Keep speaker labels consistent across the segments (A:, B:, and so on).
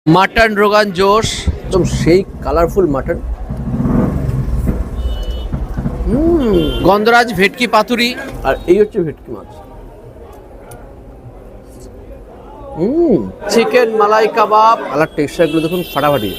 A: Mutton rogan জোশ, একদম সেই কালারফুল মাটন। গন্ধরাজ ভেটকি পাতুরি, আর এই হচ্ছে ভেটকি মাছ। চিকেন মালাই কাবাব, কালার টেক্সচারগুলো দেখুন ফাটাফাটি।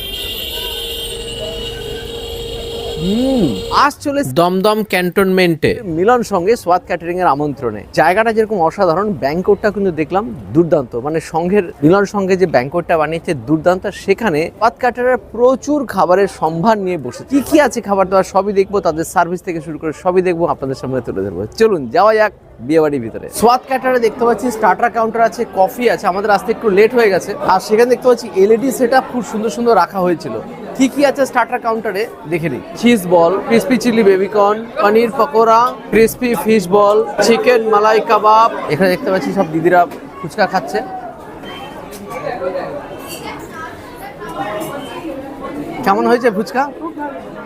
A: আজ চলে দমদম ক্যান্টনমেন্টে মিলন সঙ্গে স্বাদ ক্যাটারিং এর আমন্ত্রণে। জায়গাটা যেরকম অসাধারণ, ব্যাংকোটটা কিন্তু দেখলাম দুর্দান্ত। মানে সংঘের মিলন সঙ্গে যে ব্যাংকোটটা বানিয়েছে দুর্দান্ত। সেখানে স্বাদ ক্যাটারার প্রচুর খাবারের সম্ভার নিয়ে বসে, কি কি আছে খাবার দাবার সবই দেখবো, তাদের সার্ভিস থেকে শুরু করে সবই দেখবো, আপনাদের সামনে তুলে ধরবো। চলুন যাওয়া যাক বিয়েবাড়ির ভিতরে। স্বাদ ক্যাটারে দেখতে পাচ্ছি স্টার্টার কাউন্টার আছে, কফি আছে। আমাদের আসতে একটু লেট হয়ে গেছে। আর সেখানে দেখতে পাচ্ছি এলইডি সেটআপ খুব সুন্দর সুন্দর রাখা হয়েছিল। কি কি আছে স্টার্টার কাউন্টারে দেখে নিই। Cheese ball, crispy chilli baby corn, paneer pakora, crispy fish ball, chicken malai kebab. এখানে দেখতে পাচ্ছি সব দিদিরা ফুচকা খাচ্ছে। কেমন হয়েছে ফুচকা?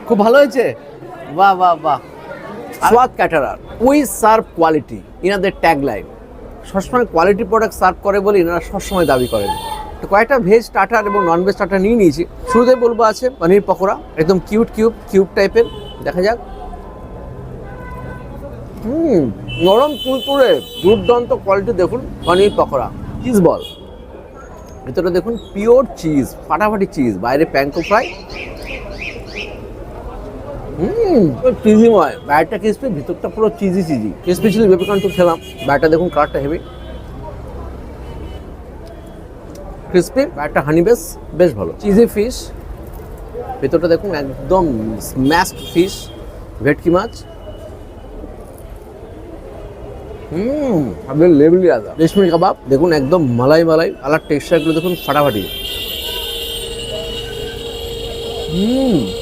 A: খুব ভালো হয়েছে, বাহ বাহ বাহ। স্বাদ ক্যাটারার, উই সার্ভ কোয়ালিটি, ইনাদের ট্যাগলাইন। সবসময় কোয়ালিটি প্রোডাক্ট সার্ভ করে বলে এনারা সবসময় দাবি করেন। তো কয়েকটা ভেজ স্টার্টার এবং নন ভেজ স্টার্টার নিয়ে নিয়েছি। শুরুতে বলবো আছে পনির পকোড়া, একদম কিউব টাইপের। দেখা যাক। নরম তুলতুলে দুর্দান্ত কোয়ালিটি দেখুন পনির পকোড়া। চিজ বল, ভেতরে দেখুন পিওর চিজ, ফাটাফাটি চিজ, বাইরে প্যানকো ফ্রাই। চিজিময়, বাইরেটা ক্রিসপি, ভিতরটা পুরো চিজি। ক্রিসপি চিলি বেবিকর্ন তো খেলাম, বাইরেটা দেখুন কালারটা হেভি ক্রিসপি, বাইরেটা হানি বেশ ভালো। চিজি ফিশ, ভিতরটা দেখুন একদম স্ম্যাশড ফিশ, ভেটকি মাছ। আপনার লেভেলই আলাদা। রেশমি কাবাব দেখুন একদম মালাই, কালার টেক্সচারগুলো দেখুন ফাটাফাটি।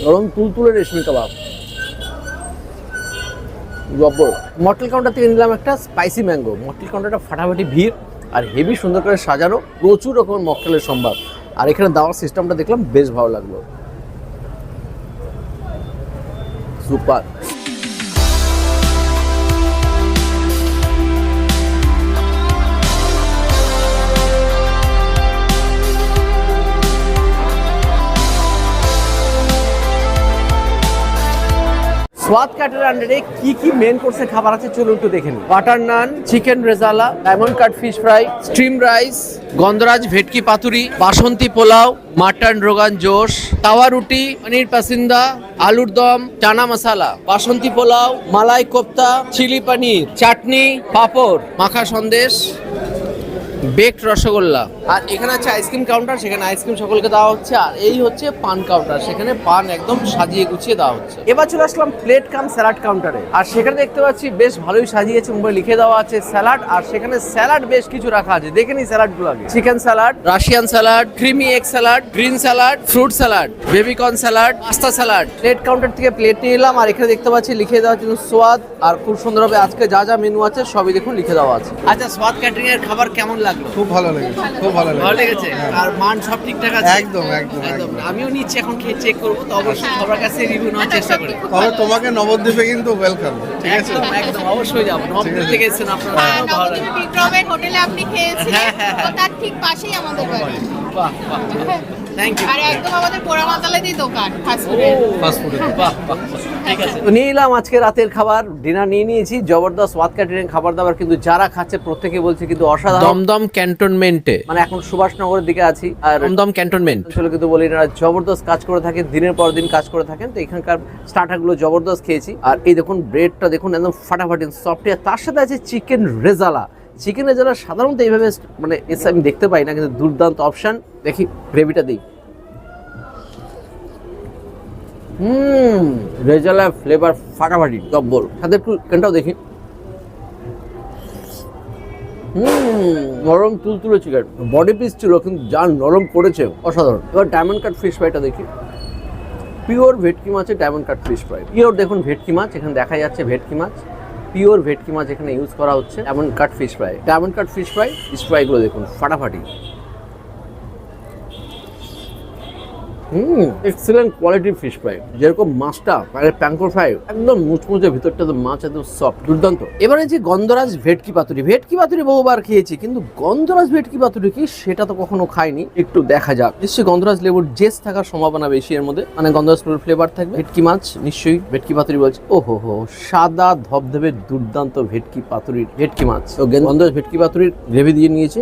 A: নরম তুলতুলে রেশমি কাবাব, জব্বর। মটল কাউন্টার থেকে নিলাম একটা স্পাইসি ম্যাঙ্গো। মটল কাউন্টারটা ফাটাফাটি ভিড় আর হেভি সুন্দর করে সাজানো, প্রচুর রকমের মকটেলের সম্ভার। আর এখানে দাওয়ার সিস্টেমটা দেখলাম, বেশ ভালো লাগলো, সুপার। স্বাদ ক্যাটারের আন্ডারে কি কি মেন কোর্সে খাবার আছে চলুন একটু দেখে নিন। Butter naan, chicken rezala, diamond cut fish fry, steam rice, gondhoraj bhetki paturi, basanti pulao, mutton rogan josh, tawa roti, paneer pasanda, আলুর দম, চানা মশালা, বাসন্তী পোলাও, মালাই কোপ্তা, চিলি পনির, চাটনি, পাপড়, মাখা সন্দেশ, বেকড রসগোল্লা। আর এখানে আছে আইসক্রিম কাউন্টার, সেখানে আইসক্রিম সকলকে দেওয়া হচ্ছে। আর এই হচ্ছে পান কাউন্টার, সেখানে পান একদম সাজিয়ে গুছিয়ে দেওয়া হচ্ছে। এবার চলে আসলাম প্লেট কাম স্যালাড কাউন্টারে। আর সেখানে দেখতে পাচ্ছি বেশ ভালোই সাজিয়েছে, মুম্বাই লিখে দেওয়া আছে স্যালাড। আর সেখানে স্যালাড বেশ কিছু রাখা আছে, দেখে নিই স্যালাডগুলো আগে। Chicken salad, Russian salad, creamy egg salad, green salad, fruit salad, baby corn salad, pasta salad. Plate counter থেকে প্লেট নিয়ে এলাম। আর এখানে দেখতে পাচ্ছি লিখে দেওয়া আছে স্বাদ। আর খুব সুন্দরভাবে আজকে যা যা মেনু আছে সবই দেখুন লিখে দেওয়া আছে। আচ্ছা, স্বাদ ক্যাটারিং এর খাবার কেমন লাগলো?
B: খুব ভালো লেগেছে, খুব ভালো
A: লেগেছে। আর মান সব ঠিকঠাক আছে?
B: একদম।
A: আমিও নিচ্ছি, এখন খেয়ে চেক করবো, তো অবশ্যই সবার কাছে রিভিউ নেওয়ার চেষ্টা করি।
B: তবে তোমাকে নবদ্বীপে কিন্তু ওয়েলকাম, ঠিক আছে?
A: একদম অবশ্যই যাবো। নবদ্বীপ থেকে এসেছেন আপনারা, ভালো লাগে।
C: বিক্রমের হোটেলে আপনি খেয়েছিলেন,
A: হ্যাঁ।
C: তো তার ঠিক পাশেই আমাদের বাড়ি।
A: বাহ, থ্যাংক ইউ।
C: আর একদম আমাদের পোড়ামাতালেরই দোকান, ফাস্টফুডের।
A: বাহ, ঠিক আছে। তো নিয়ে এলাম আজকে রাতের খাবার, ডিনার নিয়ে নিয়েছি। জবরদস্ত স্বাদ ক্যাটারিং খাবার দাবার, কিন্তু যারা খাচ্ছে প্রত্যেকে বলছে কিন্তু অসাধারণ। দমদম ক্যান্টনমেন্টে, মানে এখন সুভাষনগরের দিকে আছি। আর দমদম ক্যান্টনমেন্ট আসলে কিন্তু বলি এনারা জবরদস্ত কাজ করে থাকেন, দিনের পর দিন কাজ করে থাকেন। তো এখানকার স্টার্টার গুলো জবরদস্ত খেয়েছি। আর এই দেখুন ব্রেডটা দেখুন একদম ফাটাফাটি সফটওয়্যার। তার সাথে আছে চিকেন রেজালা। চিকেন রেজালা সাধারণত এইভাবে মানে এসে আমি দেখতে পাই না, কিন্তু দুর্দান্ত অপশন। দেখি গ্রেভিটা দিই। রেজালা ফ্লেভার ফাটাফাটি জব্বর। সাথে একটু চিকেনটাও দেখি। নরম তুলতুলে চিকেন, বডি পিস ছিল কিন্তু যা নরম করেছে অসাধারণ। এবার ডায়মন্ড কাট ফিশ ফ্রাইটা দেখি। পিওর ভেটকি মাছের diamond cut fish fry. Pure দেখুন ভেটকি মাছ, এখানে দেখা যাচ্ছে ভেটকি মাছ, পিওর ভেটকি মাছ এখানে ইউজ করা হচ্ছে। Diamond cut fish fry, diamond cut fish ফ্রাইগুলো দেখুন ফাটাফাটি। এক্সেলেন্ট কোয়ালিটি ফিশ ফ্রাই, যেরকম মাছটা মানে প্যাঙ্কর ফ্রাই একদম মুচমুচে, ভিতরটা তো মাছ একদম সফট, দুর্দান্ত। এবারে যে গন্ধরাজ ভেটকি পাতুরি, ভেটকি পাতুরি বহুবার খেয়েছি, কিন্তু গন্ধরাজ ভেটকি পাতুরি কি সেটা তো কখনো খাইনি, একটু দেখা যাক। নিশ্চয়ই গন্ধরাজ লেবুর জেস থাকার সম্ভাবনা বেশি এর মধ্যে, মানে গন্ধরাজ লেবুর ফ্লেভার থাকবে। ভেটকি মাছ নিশ্চয়ই ভেটকি পাতুরি বলছে, ওহো হো, সাদা ধবধবে দুর্দান্ত ভেটকি পাতুরির ভেটকি মাছ। তো গন্ধরাজ ভেটকি পাতুরির গ্রেভি দিয়ে নিয়েছি,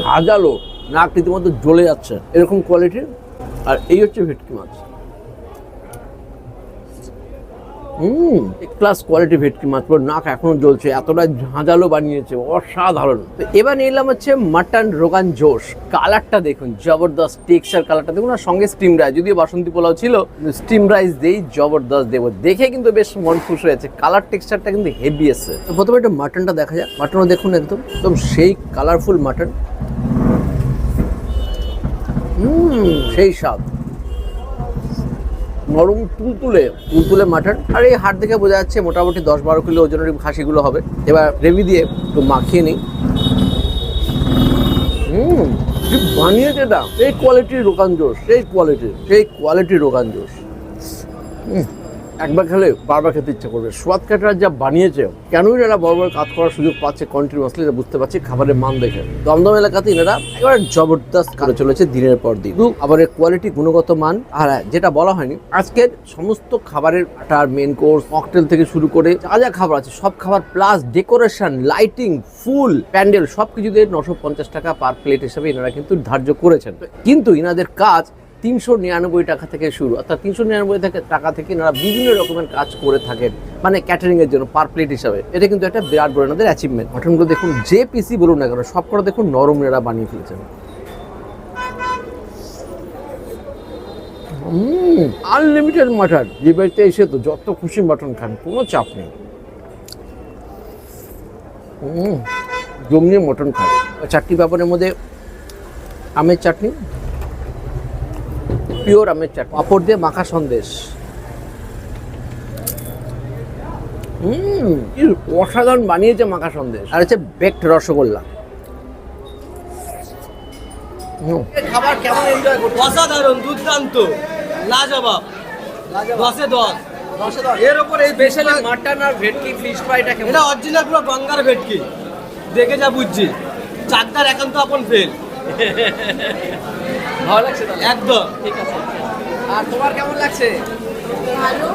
A: ঝাঁঝালো, নাক রীতিমতো জ্বলে যাচ্ছে, এরকম কোয়ালিটির। আর এই হচ্ছে ভেটকি মাছ, ক্লাস কোয়ালিটি ভেটকি মাছ, পুরো নাক এখনো জ্বলছে, এতটা ঝাঁঝালো বানিয়েছে, অসাধারণ। তো এবার নিলাম হচ্ছে মাটন রোগান জোশ। কালারটা দেখুন, জবরদস্ত টেক্সচার, কালারটা দেখুন, আর সঙ্গে স্টিম রাইস, যদিও বাসন্তী পোলাও ছিল, স্টিম রাইস দেই, জবরদস্ত দেবো, দেখে কিন্তু বেশ মন খুশ হয়েছে, কালার টেক্সচারটা কিন্তু হেভি এসছে। তো প্রথমে একটা মাটনটা দেখা যায়, মাটনও দেখুন একদম একদম সেই কালারফুল মাটন, সেই স্বাদ, নরম তুলতুলে তুলতুলে মাটন। আর এই হাট দেখে বোঝা যাচ্ছে মোটামুটি 10-12 কিলো ওজনের খাসিগুলো হবে। এবার গ্রেভি দিয়ে একটু মাখিয়ে নিই। বানিয়েছে এটা সেই কোয়ালিটির রোগান জোশ, সেই কোয়ালিটির রোগান জোশ। একবার খেলে বারবার খেতে ইচ্ছা করবে। সোয়াদ ক্যাটারার যা বানিয়েছে, কেনই এরা বড় বড় কাজ করার সুযোগ পাচ্ছে কন্টিনিউয়াসলি, এটা বুঝতে পারছি খাবারের মান দেখে। দমদম এলাকাতে এনারা একেবারে জবরদস্ত করে চলেছে দিনের পর দিন। আবার এর কোয়ালিটি, গুণগত মান, আর যেটা বলা হয়নি, আজকের সমস্ত খাবারের আটার মেন কোর্স, ককটেল থেকে শুরু করে যা যা খাবার আছে সব খাবার, প্লাস ডেকোরেশন, লাইটিং, ফুল প্যান্ডেল, সবকিছু দিয়ে 950 টাকা পার প্লেট হিসেবে এনারা কিন্তু ধার্য করেছেন। কিন্তু এনাদের কাজ 399 টাকা থেকে শুরু, অর্থাৎ 399 টাকা থেকে এনারা বিভিন্ন রকমের কাজ করে থাকেন, মানে ক্যাটারিং এর জন্য পার প্লেট হিসাবে। এটা কিন্তু একটা বিরাট বড় এনাদের অ্যাচিভমেন্ট। মটনগুলো দেখুন, যে পিসি বলুন না কেন, সবকটা দেখুন নরম এনারা বানিয়ে ফেলেছেন। আনলিমিটেড মাটন, যে বাড়িতে এসে তো যত খুশি মাটন খান, কোনো চাপ নেই, জমিয়ে মটন খান। চাটনি পাপড়ের মধ্যে আমের চাটনি, পিওর আমের চাটনি, পাপড় দিয়ে মাখা সন্দেশ, কি অসাধারণ বানিয়েছে মাখা সন্দেশ। আর হচ্ছে বেকড রসগোল্লা। খাবার কেমন এনজয় করছো?
D: অসাধারণ, দুর্দান্ত, লাজবাব, 10-এ 10।
A: এর উপর এই স্পেশালি মাটন আর ভেটকি ফিশ ফ্রাইটা কেমন?
D: এটা অরিজিনাল পুরো গঙ্গার ভেটকি, দেখে যা বুঝছি, চাকদার একান্ত আপন ফেল।
A: ভালো লাগছে তো?
D: একদম
A: ঠিক আছে। আর তোমার কেমন লাগছে?
C: ভালো,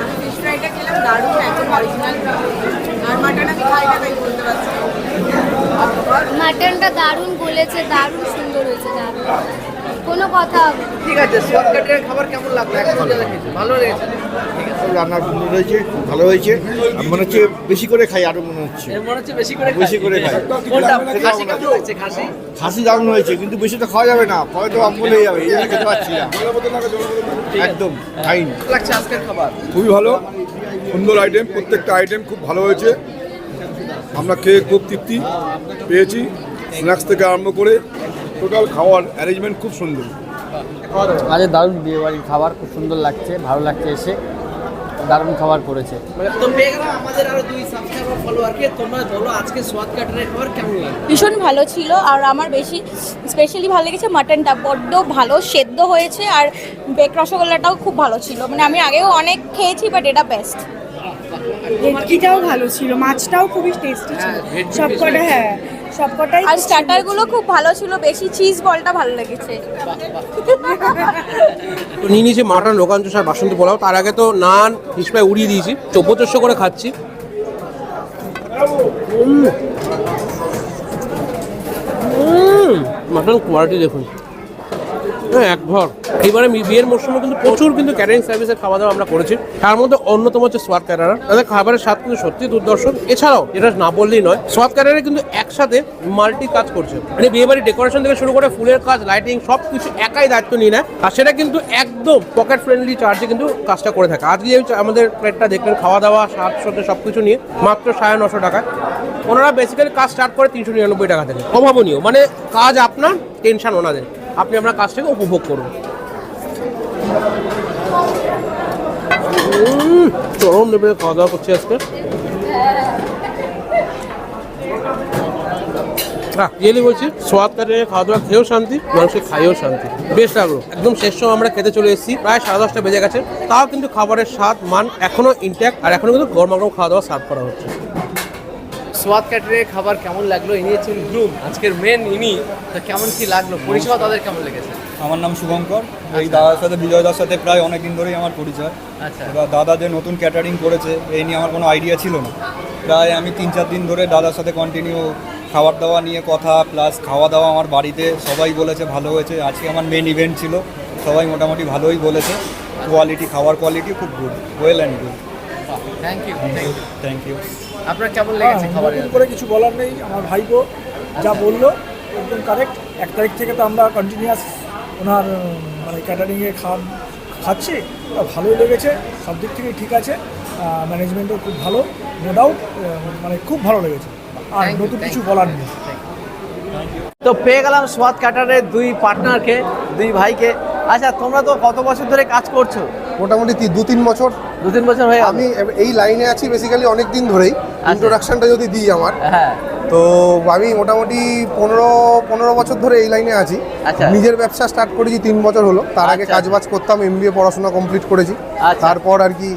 C: আমি ফিশ ফ্রাইটা খেলাম, দারুণ, একদম অরিজিনাল। আর মাটন আমি খাই না, তাই বলতে পারছি না।
E: মাটনটা দারুণ গলেছে, দারুণ সুন্দর হয়েছে, দারুণ, কোনো কথা হবে না।
A: ঠিক আছে। সোয়াদ কাটের খাবার কেমন লাগলো? এখন যেটা খেয়েছি ভালো লেগেছে? ঠিক আছে।
F: রান্না সুন্দর হয়েছে, ভালো হয়েছে। আর মনে হচ্ছে বেশি করে খাই, আরো মনে হচ্ছে
A: এর মনে হচ্ছে বেশি করে
F: বেশি করে খাই।
A: কোনটা? খাসি কেমন লাগছে? খাসি
F: খাসি দারুণ হয়েছে, কিন্তু বেশি তো খাওয়া যাবে না, পরে তো অম্বল হয়ে যাবে, এই জন্য খেতে পারছি না। একদম ফাইন
A: লাগছে আজকের খাবার?
G: খুবই ভালো, সুন্দর আইটেম, প্রত্যেকটা আইটেম খুব ভালো হয়েছে। আমরা খেয়ে খুব তৃপ্তি পেয়েছি, স্ন্যাক্স থেকে আরম্ভ করে টোটাল খাওয়ার অ্যারেঞ্জমেন্ট খুব সুন্দর।
H: আজ দারুণ বিয়ে বাড়ির খাবার, খুব সুন্দর লাগছে, ভালো লাগছে এসে, দারুণ খাবার করেছে।
A: তো পেয়ে গেলাম আমাদের আরো 2 সাবস্ক্রাইবার ফলোয়ারকে। তোমরা বলো আজকে সোয়াদ কাটারের খাবার কেমন লাগলো?
I: ভীষণ ভালো ছিল। আর আমার বেশি স্পেশালি ভালো লেগেছে মাটনটা, বড্ড ভালো সেদ্ধ হয়েছে। আর বেক রসগোল্লাটাও খুব ভালো ছিল, মানে আমি আগেও অনেক খেয়েছি, বাট এটা বেস্ট।
J: ভেটকিটাও ভালো ছিল, মাছটাও খুবই টেস্টি ছিল, সবকটা। হ্যাঁ, সবকটাই।
I: আর স্টার্টারগুলো খুব ভালো ছিল, বেশি চিজ বলটা ভালো লেগেছে।
K: তো নিয়ে নিয়েছি মাটন রোগান জোশ আর বাসন্তী পোলাও। তার আগে তো নান ফিশ ফ্রাই উড়িয়ে দিয়েছি, চব্বচস্য করে খাচ্ছি। মাটন কোয়ালিটি দেখুন, হ্যাঁ এক ভর। এইবারে বিয়ের মরশুমে কিন্তু প্রচুর কিন্তু ক্যাটারিং সার্ভিসের খাওয়া দাওয়া আমরা করেছি, তার মধ্যে অন্যতম হচ্ছে সোয়াদ ক্যাটারার। তাদের খাবারের স্বাদ কিন্তু সত্যি দুর্দর্শন। এছাড়াও এটা না বললেই নয়, সোয়াদ ক্যাটারে কিন্তু একসাথে মাল্টি কাজ করছে, মানে বিয়ে বাড়ির ডেকোরেশন থেকে শুরু করে ফুলের কাজ, লাইটিং, সব কিছু একাই দায়িত্ব নিয়ে নেয়। আর সেটা কিন্তু একদম পকেট ফ্রেন্ডলি চার্জে কিন্তু কাজটা করে থাকে। আজকে আমাদের প্লেটটা দেখলেন, খাওয়া দাওয়া স্বাদ সাথে সব কিছু নিয়ে মাত্র 950 টাকায়। ওনারা বেসিক্যালি কাজ স্টার্ট করে 399 টাকা থেকে। অভাবনীয়, মানে কাজ আপনার, টেনশন ওনাদের, আপনি আপনার কাজটাকে উপভোগ করুন। চরম লেভেলে খাওয়া দাওয়া করছি আজকে। রিয়েলি বলছি সোয়াদ ক্যাটারিং খাওয়া দাওয়া খেয়েও শান্তি, মানুষকে খাইয়েও শান্তি, বেশ লাগলো। একদম শেষ সময় আমরা খেতে চলে এসেছি, প্রায় 10:30 বেজে গেছে, তাও কিন্তু খাবারের স্বাদ মান এখনো ইনট্যাক্ট, আর এখনো কিন্তু গরম গরম খাওয়া দাওয়া সার্ভ করা হচ্ছে।
A: সোয়াদ ক্যাটারিং খাবার কেমন লাগলো? ইনি হচ্ছেন গ্রুম, আজকের মেন ইনি, তো কেমন কি লাগলো, পরিষেবা তাদের কেমন লেগেছে?
F: আমার নাম শুভঙ্কর, এই দাদার সাথে বিজয়দার সাথে প্রায় অনেক দিন ধরেই আমার পরিচয়।
A: আচ্ছা,
F: এবার দাদা যে নতুন ক্যাটারিং করেছে এই নিয়ে আমার কোনো আইডিয়া ছিল না। প্রায় আমি 3-4 দিন ধরে দাদার সাথে কন্টিনিউ খাবার দাওয়া নিয়ে কথা, প্লাস খাওয়া দাওয়া আমার বাড়িতে সবাই বলেছে ভালো হয়েছে। আজকে আমার মেন ইভেন্ট ছিল, সবাই মোটামুটি ভালোই বলেছে। কোয়ালিটি, খাবার কোয়ালিটি খুব good, well and good.
A: Thank you.
F: Thank you.
A: আপনার কেমন লেগেছে খাবারের?
D: নতুন করে কিছু বলার নেই, আমার ভাইপো যা বললো একদম কারেক্ট। 1 তারিখ থেকে তো আমরা কন্টিনিউয়াস ওনার মানে ক্যাটারিংয়ে খাচ্ছি, ভালোই লেগেছে, সব দিক থেকেই ঠিক আছে। ম্যানেজমেন্টও খুব ভালো, নো ডাউট, মানে খুব ভালো লেগেছে, আর নতুন কিছু বলার নেই।
A: তো পেয়ে গেলাম সোয়াদ ক্যাটারের দুই পার্টনারকে, দুই ভাইকে। আচ্ছা, তোমরা তো কত বছর ধরে কাজ করছো?
B: মোটামুটি 2-3 বছর।
A: 2-3 বছর হয়ে গেল।
B: আমি এই লাইনে আছি বেসিক্যালি অনেক দিন ধরেই। ইন্ট্রোডাকশনটা যদি দিই আমার,
A: হ্যাঁ,
B: তো আমি মোটামুটি 15 বছর ধরে এই লাইনে আছি।
A: আচ্ছা।
B: নিজের ব্যবসা স্টার্ট করেছি 3 বছর হলো। তার আগে
A: আচ্ছা।
B: কাজবাজ করতাম, MBA পড়াশোনা কমপ্লিট করেছি।
A: আচ্ছা।
B: তারপর আর কি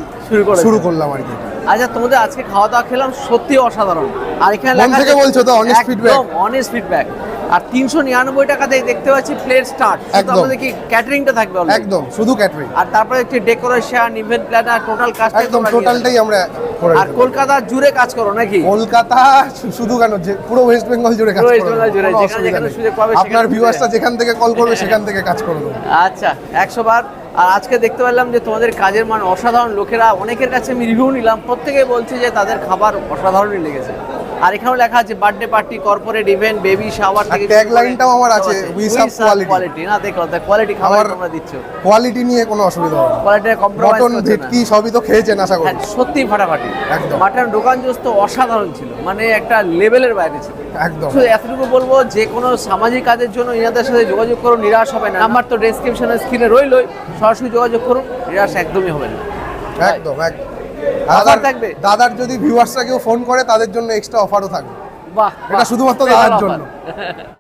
B: শুরু করলাম আর কি।
A: আচ্ছা, তোমাদের আজকে খাওয়া দাওয়া খেলাম, সত্যি অসাধারণ। আর এখানে
B: মন থেকে বলছো তো, honest feedback?
A: Honest feedback. আর 399 টাকাতে দেখতে পাচ্ছি প্লেট স্টার্ট।
B: একদম।
A: আমাদের কি ক্যাটারিংটা থাকবে already?
B: একদম, শুধু ক্যাটারিং।
A: আর তারপরে একটি ডেকোরেশন, ইভেন্ট প্ল্যানার, টোটাল কাজটা
B: একদম টোটালটাই আমরা করে
A: আর কলকাতা জুড়ে কাজ করো নাকি?
B: কলকাতা শুধু কেন, পুরো ওয়েস্ট বেঙ্গল জুড়ে কাজ
A: পুরো
B: করে
A: ওয়েস্ট বেঙ্গল জুড়ে,
B: কোনো
A: যেখানে
B: অসুবিধা
A: যেখানে
B: নেই।
A: সুযোগ পাবে
B: আপনার
A: সেখানে
B: ভিউয়ার্সটা
A: সুযোগ
B: যেখান থেকে কল করবে সেখান থেকে কাজ করে দেবো।
A: আচ্ছা, 100 বার। আর আজকে দেখতে পেলাম যে তোমাদের কাজের মান অসাধারণ। লোকেরা অনেকের কাছে আমি রিভিউ নিলাম, প্রত্যেকেই বলছে যে তাদের খাবার অসাধারণই লেগেছে। আর এখানেও লেখা আছে birthday party, corporate event, baby shower থেকে
B: ট্যাগ লাইনটাও আমার আছে, উই সার্ভ কোয়ালিটি।
A: না, দেখো কোয়ালিটি খাবার
B: আমার-
A: তোমরা দিচ্ছ,
B: কোয়ালিটি নিয়ে কোনো অসুবিধা হবে না।
A: কোয়ালিটি কম্প্রোমাইজ
B: মটন,
A: করছো না।
B: ভেটকি সবই তো খেয়েছেন আশা করি।
A: হ্যাঁ, সত্যি ফাটাফাটি।
B: একদম।
A: মাটন দোকান জোস্ত অসাধারণ ছিল, মানে একটা লেভেলের বাইরে ছিল।
B: একদম।
A: শুধু এতটুকু বলবো, যে কোনো সামাজিক কাজের জন্য ইনাদের সাথে যোগাযোগ করো, নিরাশ হবে না। নাম্বার তো ডেসক্রিপশনের স্ক্রিনে রইলই, সরাসরি যোগাযোগ করুন, নিরাশ একদমই হবে না।
B: একদম একদম।
A: অফার থাকবে?
B: দাদার যদি ভিউয়ার্সরা কেউ ফোন করে তাদের জন্য এক্সট্রা অফারও থাকবে।
A: বাহ,
B: এটা শুধুমাত্র দাদার জন্য।